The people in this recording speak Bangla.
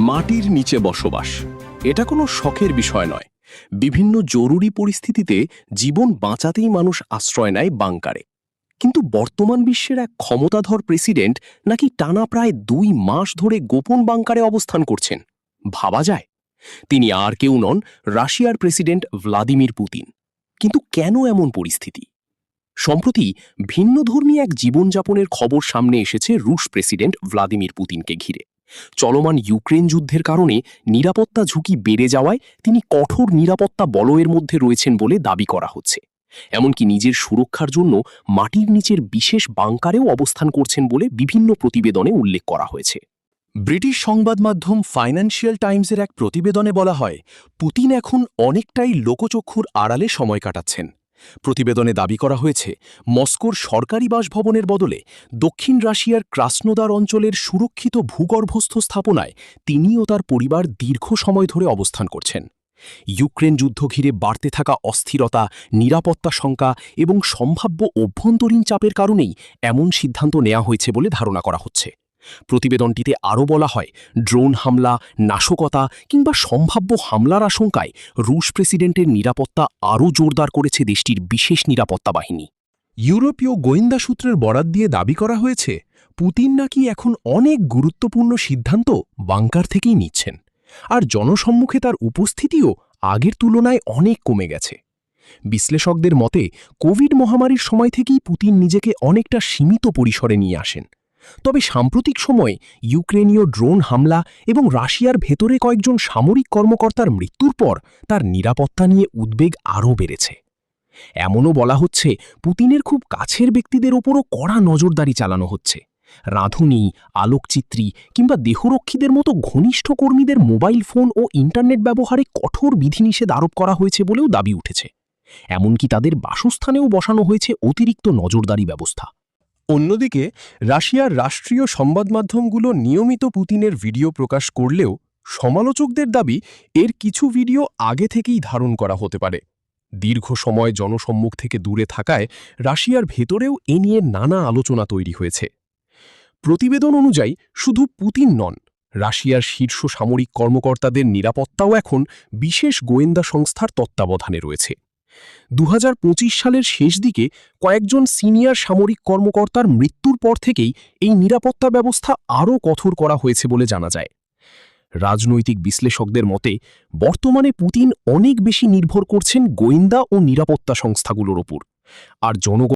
মাটির নিচে বসবাস এটা কোনো শখের বিষয় নয়। বিভিন্ন জরুরি পরিস্থিতিতে জীবন বাঁচাতেই মানুষ আশ্রয় নেয় বাংকারে। কিন্তু বর্তমান বিশ্বের এক ক্ষমতাধর প্রেসিডেন্ট নাকি টানা প্রায় 2 মাস ধরে গোপন বাংকারে অবস্থান করছেন। ভাবা যায়, তিনি আর কেউ নন, রাশিয়ার প্রেসিডেন্ট ভ্লাদিমির পুতিন। কিন্তু কেন এমন পরিস্থিতি? সম্প্রতি ভিন্নধর্মী এক জীবনযাপনের খবর সামনে এসেছে রুশ প্রেসিডেন্ট ভ্লাদিমির পুতিনকে ঘিরে। চলমান ইউক্রেন যুদ্ধের কারণে নিরাপত্তা ঝুঁকি বেড়ে যাওয়ায় তিনি কঠোর নিরাপত্তা বলয়ের মধ্যে রয়েছেন বলে দাবি করা হচ্ছে। এমনকি নিজের সুরক্ষার জন্য মাটির নিচের বিশেষ বাংকারেও অবস্থান করছেন বলে বিভিন্ন প্রতিবেদনে উল্লেখ করা হয়েছে। ব্রিটিশ সংবাদ মাধ্যম ফাইন্যান্সিয়াল টাইমসের এক প্রতিবেদনে বলা হয়, পুতিন এখন অনেকটাই লোকচক্ষুর আড়ালে সময় কাটাচ্ছেন। প্রতিবেদনে দাবি করা হয়েছে, মস্কোর সরকারি বাসভবনের বদলে দক্ষিণ রাশিয়ার ক্রাসনোদার অঞ্চলের সুরক্ষিত ভূগর্ভস্থ স্থাপনায় তিনি ও তার পরিবার দীর্ঘ সময় ধরে অবস্থান করছেন। ইউক্রেন যুদ্ধ ঘিরে বাড়তে থাকা অস্থিরতা, নিরাপত্তা শঙ্কা এবং সম্ভাব্য অভ্যন্তরীণ চাপের কারণেই এমন সিদ্ধান্ত নেওয়া হয়েছে বলে ধারণা করা হচ্ছে। প্রতিবেদনটিতে আরও বলা হয়, ড্রোন হামলা, নাশকতা কিংবা সম্ভাব্য হামলার আশঙ্কায় রুশ প্রেসিডেন্টের নিরাপত্তা আরও জোরদার করেছে দেশটির বিশেষ নিরাপত্তা বাহিনী। ইউরোপীয় গোয়েন্দা সূত্রের বরাত দিয়ে দাবি করা হয়েছে, পুতিন নাকি এখন অনেক গুরুত্বপূর্ণ সিদ্ধান্ত বাংকার থেকেই নিচ্ছেন, আর জনসম্মুখে তার উপস্থিতিও আগের তুলনায় অনেক কমে গেছে। বিশ্লেষকদের মতে, কোভিড মহামারীর সময় থেকেই পুতিন নিজেকে অনেকটা সীমিত পরিসরে নিয়ে আসেন। তবে সাম্প্রতিক সময়ে ইউক্রেনীয় ড্রোন হামলা এবং রাশিয়ার ভেতরে কয়েকজন সামরিক কর্মকর্তার মৃত্যুর পর তার নিরাপত্তা নিয়ে উদ্বেগ আরও বেড়েছে। এমনও বলা হচ্ছে, পুতিনের খুব কাছের ব্যক্তিদের ওপরও কড়া নজরদারি চালানো হচ্ছে। রাঁধুনি, আলোকচিত্রী কিংবা দেহরক্ষীদের মতো ঘনিষ্ঠ কর্মীদের মোবাইল ফোন ও ইন্টারনেট ব্যবহারে কঠোর বিধিনিষেধ আরোপ করা হয়েছে বলেও দাবি উঠেছে। এমনকি তাদের বাসস্থানেও বসানো হয়েছে অতিরিক্ত নজরদারি ব্যবস্থা। অন্যদিকে রাশিয়ার রাষ্ট্রীয় সংবাদ মাধ্যমগুলো নিয়মিত পুতিনের ভিডিও প্রকাশ করলেও সমালোচকদের দাবি, এর কিছু ভিডিও আগে থেকেই ধারণ করা হতে পারে। দীর্ঘ সময় জনসম্মুখ থেকে দূরে থাকায় রাশিয়ার ভেতরেও এ নিয়ে নানা আলোচনা তৈরি হয়েছে। প্রতিবেদন অনুযায়ী শুধু পুতিন নন, রাশিয়ার শীর্ষ সামরিক কর্মকর্তাদের নিরাপত্তাও এখন বিশেষ গোয়েন্দা সংস্থার তত্ত্বাবধানে রয়েছে। 2025 সালের শেষ দিকে কয়েকজন সিনিয়র সামরিক কর্মকর্তার মৃত্যুর পর থেকেই এই নিরাপত্তা ব্যবস্থা আরও কঠোর করা হয়েছে বলে জানা যায়। রাজনৈতিক বিশ্লেষকদের মতে, বর্তমানে পুতিন অনেক বেশি নির্ভর করছেন গোয়েন্দা ও নিরাপত্তা সংস্থাগুলোর ওপর, আর জনগণ